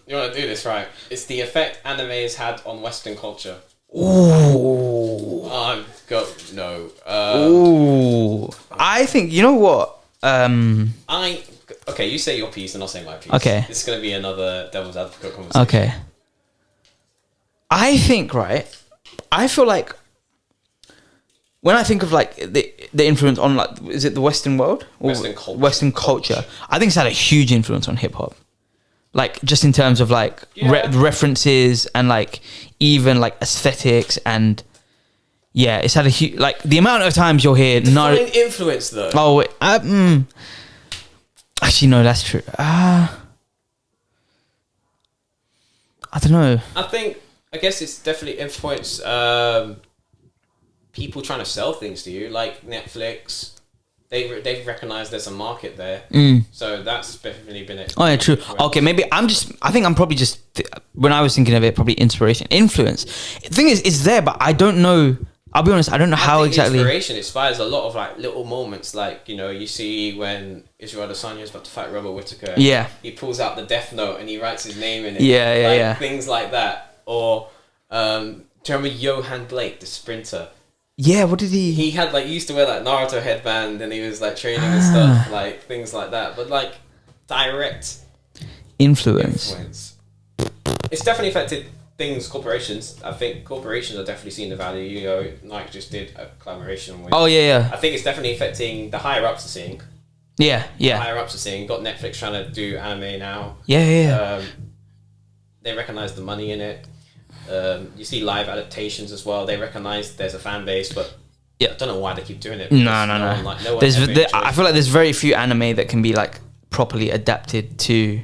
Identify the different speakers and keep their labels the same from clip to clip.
Speaker 1: You want to do this, right? It's the effect anime has had on Western culture.
Speaker 2: Ooh.
Speaker 1: No.
Speaker 2: Ooh. I think, you know what?
Speaker 1: Okay, you say your piece and I'll say my piece.
Speaker 2: Okay.
Speaker 1: This is going to be another devil's advocate conversation.
Speaker 2: Okay. I think, right? I feel like when I think of like the influence on like, is it the Western world? Or Western culture. I think it's had a huge influence on hip hop. Like just in terms of like references and like even like aesthetics and yeah, it's had a huge, like the amount of times you'll hear
Speaker 1: Define influence though.
Speaker 2: Oh wait, actually no, that's true. I don't know.
Speaker 1: I guess it's definitely influenced people trying to sell things to you, like Netflix. They've recognized there's a market there, so that's definitely been it.
Speaker 2: Oh yeah, true. Okay, maybe I think I'm probably just when I was thinking of it, probably inspiration, influence. The thing is, it's there, but I don't know. I'll be honest, I don't know how exactly.
Speaker 1: Inspiration inspires a lot of like little moments, like you see when Israel Adesanya is about to fight Robert Whittaker.
Speaker 2: Yeah,
Speaker 1: he pulls out the Death Note and he writes his name in it.
Speaker 2: Yeah.
Speaker 1: Things like that, or do you remember Johan Blake, the sprinter?
Speaker 2: Yeah, what did he?
Speaker 1: He had he used to wear that Naruto headband, and he was like training and stuff, like things like that. But like direct influence. It's definitely affected things. Corporations. I think corporations are definitely seeing the value. Nike just did a collaboration with.
Speaker 2: Oh yeah.
Speaker 1: I think it's definitely affecting the higher ups are seeing.
Speaker 2: Yeah.
Speaker 1: The higher ups are seeing. Got Netflix trying to do anime now.
Speaker 2: Yeah.
Speaker 1: They recognize the money in it. You see live adaptations as well. They recognize there's a fan base, but I don't know why they keep doing it.
Speaker 2: No. I feel like there's very few anime that can be like properly adapted to.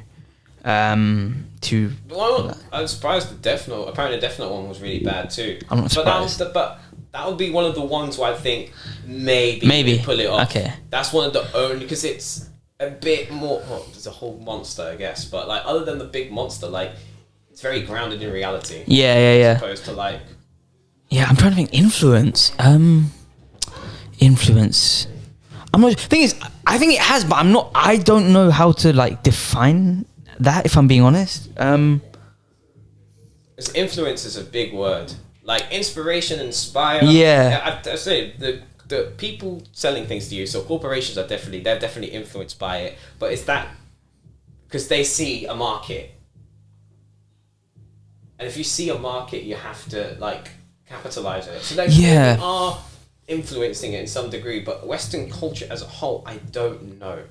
Speaker 1: Well, I was surprised the Death Note. Apparently, the Death Note one was really bad too.
Speaker 2: I'm not surprised.
Speaker 1: But that would be one of the ones where I think maybe pull it off.
Speaker 2: Okay.
Speaker 1: That's one of the only because it's a bit more. Well, there's a whole monster, I guess, but like other than the big monster, like. It's very grounded in reality.
Speaker 2: Yeah.
Speaker 1: As opposed to like...
Speaker 2: Yeah, I'm trying to think. Influence. Influence. I'm not... Thing is, I think it has, but I don't know how to like define that, if I'm being honest.
Speaker 1: Influence is a big word. Like inspiration, inspire.
Speaker 2: Yeah.
Speaker 1: I say the people selling things to you, so corporations they're definitely influenced by it. But it's that... Because they see a market. And if you see a market, you have to like capitalize on it. So they are influencing it in some degree, but Western culture as a whole, I don't know.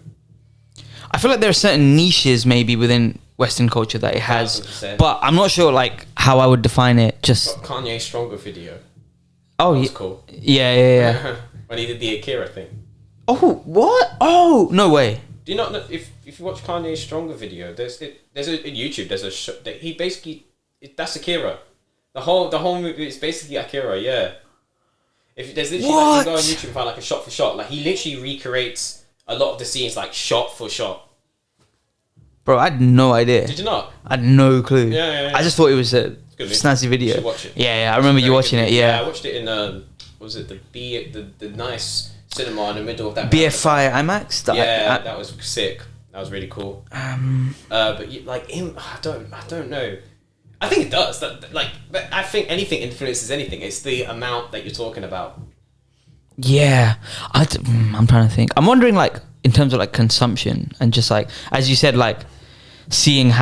Speaker 2: I feel like there are certain niches maybe within Western culture that it has, 100%. But I'm not sure like how I would define it. Just
Speaker 1: Kanye Stronger video.
Speaker 2: Oh,
Speaker 1: that was cool.
Speaker 2: Yeah.
Speaker 1: When he did the Akira thing.
Speaker 2: Oh, what? Oh, no way.
Speaker 1: Do you not know if you watch Kanye's Stronger video? There's a YouTube. There's a show that he basically. That's Akira. The whole movie is basically Akira. Yeah. If there's literally you go on YouTube and find like a shot for shot, like he literally recreates a lot of the scenes like shot for shot.
Speaker 2: Bro, I had no idea.
Speaker 1: Did you not?
Speaker 2: I had no clue.
Speaker 1: Yeah.
Speaker 2: I just thought it was a snazzy video.
Speaker 1: You should watch it.
Speaker 2: Yeah. I remember you watching it. Yeah.
Speaker 1: I watched it in was it the nice cinema in the middle of that.
Speaker 2: BFI IMAX.
Speaker 1: That was sick. That was really cool. But I don't know. I think it does. But I think anything influences anything. It's the amount that you're talking about. Yeah,
Speaker 2: I'm trying to think. I'm wondering, like, in terms of like consumption and just like, as you said, like seeing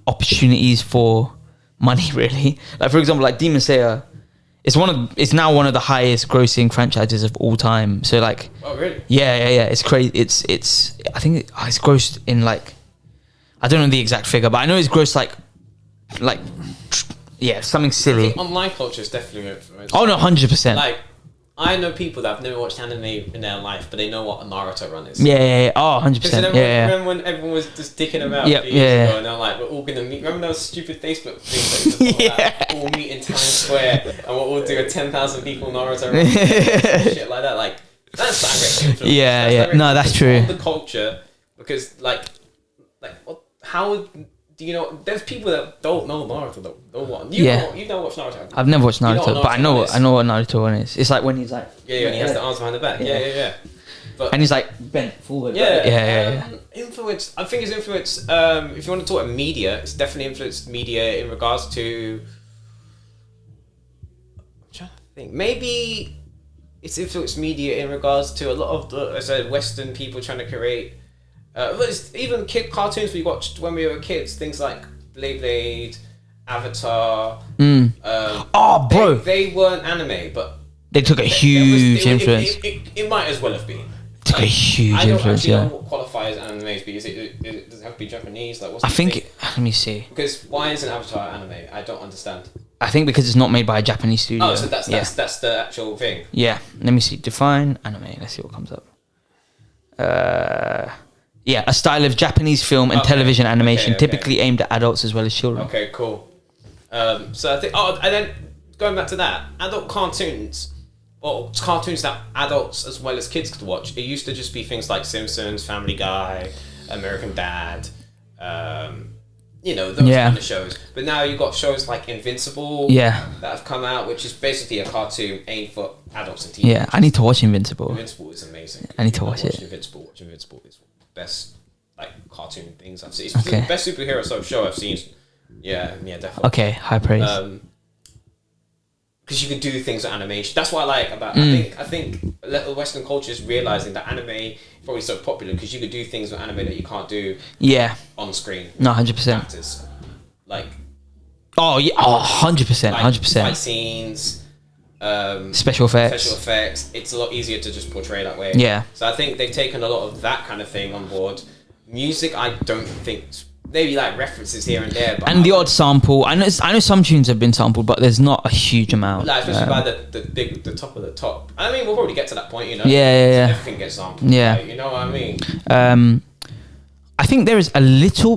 Speaker 2: opportunities for money. Really, like for example, like Demon Slayer. It's now one of the highest grossing franchises of all time. So like,
Speaker 1: oh really?
Speaker 2: Yeah. It's crazy. It's I think it's grossed in like, I don't know the exact figure, but I know it's grossed like something silly.
Speaker 1: I think online culture is definitely influenced.
Speaker 2: Oh no, 100%.
Speaker 1: Like I know people that have never watched anime in their life, but they know what a Naruto run is.
Speaker 2: Yeah. Oh, 100%.
Speaker 1: Remember when everyone was just dicking about years ago, and they're like, we're all gonna meet. Remember those stupid Facebook things? Like, we'll meet in Times Square, and we'll all do a 10,000 people Naruto run, shit like that. Like that's direct influence.
Speaker 2: Yeah. No, that's true.
Speaker 1: The culture, because how do you know? There's people that don't know Naruto. You've never watched Naruto.
Speaker 2: I've never watched Naruto, but I know what Naruto one is. It's like when he's like
Speaker 1: when he has the arms behind the back. Yeah. But
Speaker 2: and he's like bent forward.
Speaker 1: Yeah. Influence. I think it's influence. If you want to talk about media, it's definitely influenced media in regards to. I'm trying to think. Maybe it's influenced media in regards to a lot of the, as I said, Western people trying to create. Even kid cartoons we watched when we were kids. Things like Blade, Avatar.
Speaker 2: Bro,
Speaker 1: they weren't anime, but
Speaker 2: they took a huge influence.
Speaker 1: It might as well have been.
Speaker 2: Took a huge influence.
Speaker 1: I don't know what qualifies as anime, because does it have to be Japanese? Like, what's
Speaker 2: I think. Let me see.
Speaker 1: Because why isn't Avatar anime? I don't understand.
Speaker 2: I think because it's not made by a Japanese studio.
Speaker 1: Oh, so that's the actual thing.
Speaker 2: Yeah. Let me see. Define anime. Let's see what comes up. A style of Japanese film and television animation, typically aimed at adults as well as children.
Speaker 1: Okay, cool. So I think. Oh, and then going back to that, adult cartoons. Or cartoons that adults as well as kids could watch. It used to just be things like Simpsons, Family Guy, American Dad, those kind of shows. But now you've got shows like Invincible that have come out, which is basically a cartoon aimed for adults and teenagers.
Speaker 2: Yeah, I need to watch Invincible.
Speaker 1: Invincible is amazing.
Speaker 2: I need to watch it.
Speaker 1: Invincible. Watch Invincible. It's the best cartoon things I've seen. It's the best superhero show I've seen. Yeah, definitely.
Speaker 2: Okay, high praise.
Speaker 1: Because you can do things with animation. That's what I like about. I think Western culture is realizing that anime is probably so popular because you could do things with anime that you can't do. On screen.
Speaker 2: No, 100%.
Speaker 1: Actors, like.
Speaker 2: 100%. 100%.
Speaker 1: Fight scenes.
Speaker 2: Special effects. It's a lot easier to just portray that way. Yeah.
Speaker 1: So I think they've taken a lot of that kind of thing on board. Music, I don't think. Maybe like references here and there,
Speaker 2: and the odd sample. I know some tunes have been sampled, but there's not a huge amount.
Speaker 1: Like especially by the top of the top. I mean, we'll probably get to that point,
Speaker 2: Yeah.
Speaker 1: Everything gets sampled.
Speaker 2: Yeah,
Speaker 1: you know what I mean.
Speaker 2: I think there is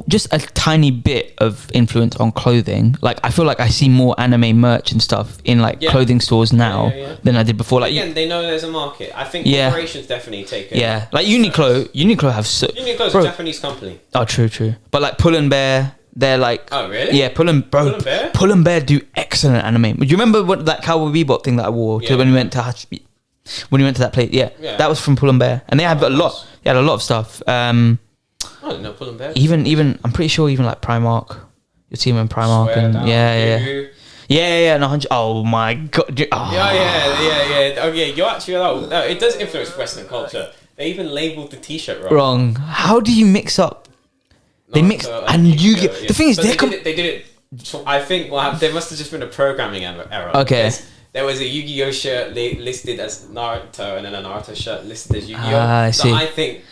Speaker 2: just a tiny bit of influence on clothing. Like I feel like I see more anime merch and stuff in clothing stores now than I did before. Like
Speaker 1: again, they know there's a market. I think corporations definitely take it.
Speaker 2: Yeah, like Uniqlo have
Speaker 1: Uniqlo's a Japanese company.
Speaker 2: Oh, true. But like Pull and Bear, they're like.
Speaker 1: Oh really?
Speaker 2: Yeah, Pull and Bear. Pull and Bear do excellent anime. Do you remember that Cowboy Bebop thing that I wore when we went to that place? Yeah, that was from Pull and Bear, and they had a lot. They had a lot of stuff.
Speaker 1: I don't know, Pull and Bear.
Speaker 2: Even I'm pretty sure even like Primark, you see them in Primark no 100. Oh my god.
Speaker 1: Yeah. Oh yeah, you're actually right. No, it does influence Western culture. They even labelled the T-shirt wrong.
Speaker 2: How do you mix up? They mix and Yu-Gi-Oh. The thing is, they
Speaker 1: did it. I think there must have just been a programming error.
Speaker 2: Okay.
Speaker 1: There was a Yu-Gi-Oh shirt listed as Naruto, and then a Naruto shirt listed as Yu-Gi-Oh.
Speaker 2: I see.
Speaker 1: So I think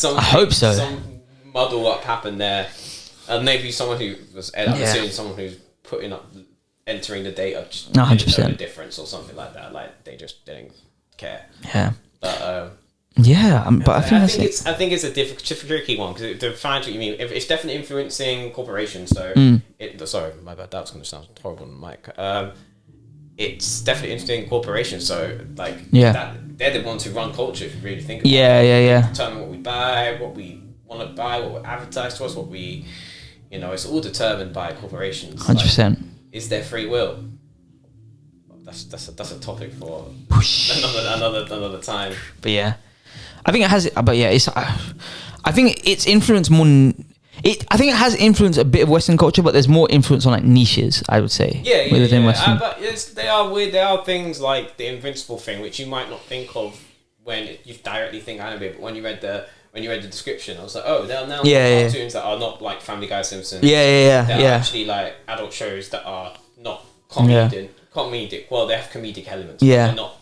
Speaker 1: I hope so. Some muddle up happened there, and maybe someone who was assuming someone who's entering the data just didn't know the difference or something like that. Like they just didn't care.
Speaker 2: Yeah.
Speaker 1: But
Speaker 2: but I
Speaker 1: think it's a tricky one because to find what you mean. It's definitely influencing corporations. So sorry, my bad. That was going to sound horrible on the mic. It's definitely influencing corporations. So they're the ones who run culture. If you really think about it. Determine what we buy, what we want to buy, what we advertise to us, what we, it's all determined by corporations.
Speaker 2: 100%.
Speaker 1: Is there free will? That's a topic for another time.
Speaker 2: But yeah, I think it has. But yeah, I think it's influenced more. I think it has influenced a bit of Western culture, but there's more influence on like niches, I would say. Within Western.
Speaker 1: But they are weird. There are things like the Invincible thing, which you might not think of when you directly think anime, but when you read the description, I was like, oh, there are now cartoons that are not like Family Guy, Simpsons. They're actually like adult shows that are not comedic. Well, they have comedic elements. But they're not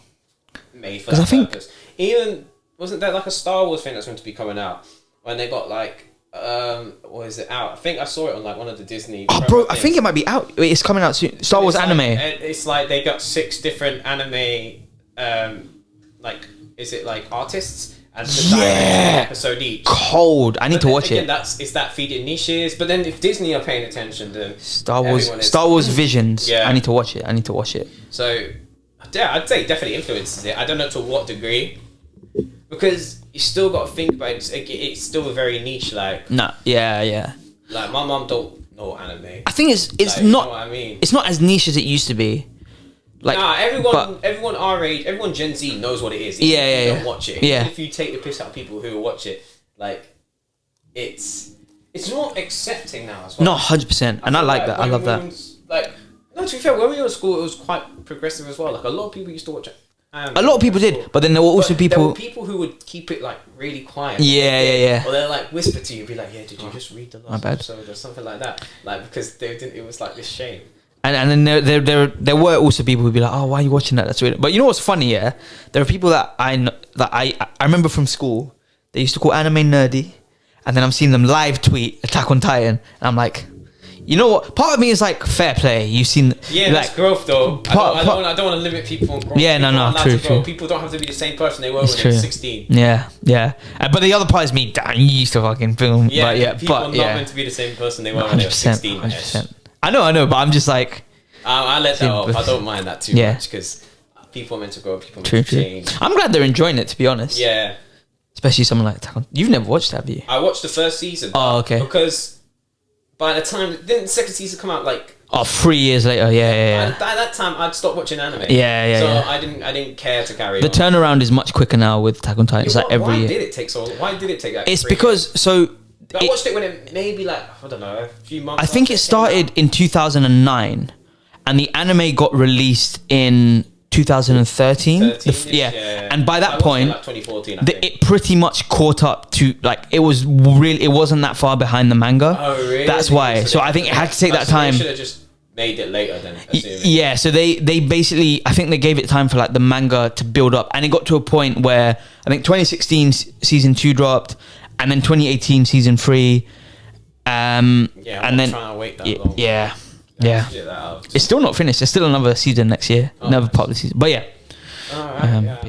Speaker 1: made for that purpose. Even wasn't there like a Star Wars thing that's meant to be coming out when they got like what is it out? I think I saw it on like one of the Disney.
Speaker 2: Oh, bro, I think it might be out. It's coming out soon. Star Wars anime.
Speaker 1: It's like they got 6 different anime. Is it like artists? And episode each. Cold.
Speaker 2: I need to watch it.
Speaker 1: Is that feeding niches? But then if Disney are paying attention, then
Speaker 2: Star Wars Visions. I need to watch it.
Speaker 1: So I'd say it definitely influences it. I don't know to what degree, because you still got to think about it. It's still a very niche. Like Like my mom don't know anime.
Speaker 2: I think it's not. You know what I mean? It's not as niche as it used to be. Like,
Speaker 1: nah, everyone our age, everyone Gen Z knows what it is. Even if you don't watch it.
Speaker 2: Yeah.
Speaker 1: Even if you take the piss out of people who watch it, like, it's not accepting now as well.
Speaker 2: No, 100%, and I like that. I love that.
Speaker 1: Like, no, to be fair, when we were at school, it was quite progressive as well. Like, a lot of people used to watch it.
Speaker 2: A lot of people did, but then there were also people.
Speaker 1: There were people who would keep it like really quiet.
Speaker 2: Yeah.
Speaker 1: Or they'll like whisper to you, be like, "Yeah, did you just read the last
Speaker 2: bad.
Speaker 1: episode or something like that?" Like, because they didn't. It was like this shame.
Speaker 2: And then there were also people who'd be like, "Oh, why are you watching that? That's weird." But you know what's funny? Yeah, there are people that I remember from school. They used to call anime nerdy, and then I'm seeing them live tweet Attack on Titan, and I'm like, you know what? Part of me is like, fair play. You've seen,
Speaker 1: yeah, like, that's growth though. I don't want to limit people on growth.
Speaker 2: Yeah, no, true.
Speaker 1: People don't have to be the same person they were when they were 16.
Speaker 2: Yeah. But the other part is me. Damn, you used to fucking film.
Speaker 1: Yeah, people are not meant to be the same person they were when they were 16.
Speaker 2: 100%. I know, but I'm just like,
Speaker 1: I let that off. I don't mind that too much because people are meant to grow. People are meant to change.
Speaker 2: I'm glad they're enjoying it, to be honest.
Speaker 1: Yeah.
Speaker 2: Especially someone like Attack on. You've never watched that, have you?
Speaker 1: I watched the first season.
Speaker 2: Oh, okay.
Speaker 1: Because by the time didn't the second season come out like
Speaker 2: 3 years later? Yeah.
Speaker 1: By that time, I'd stopped watching anime.
Speaker 2: Yeah.
Speaker 1: So I didn't care to carry.
Speaker 2: The turnaround is much quicker now with Attack on Titan. It's like every year.
Speaker 1: Why did it take so long? Why did it take that?
Speaker 2: It's because
Speaker 1: years? I watched it when it maybe like I don't know a few months.
Speaker 2: I think it started in 2009, and the anime got released in 2013. And by that point,
Speaker 1: like 2014,
Speaker 2: it pretty much caught up to like it wasn't that far behind the manga.
Speaker 1: Oh really?
Speaker 2: That's why. So I think it had to take that time.
Speaker 1: They should have just made it later then.
Speaker 2: Yeah. So they basically, I think they gave it time for like the manga to build up, and it got to a point where I think 2016 season 2 dropped, and then 2018 season 3.
Speaker 1: I'm
Speaker 2: and then
Speaker 1: trying to wait that long.
Speaker 2: Yeah. It's still not finished. There's still another season next year. Another part of the season. But yeah.
Speaker 1: All right.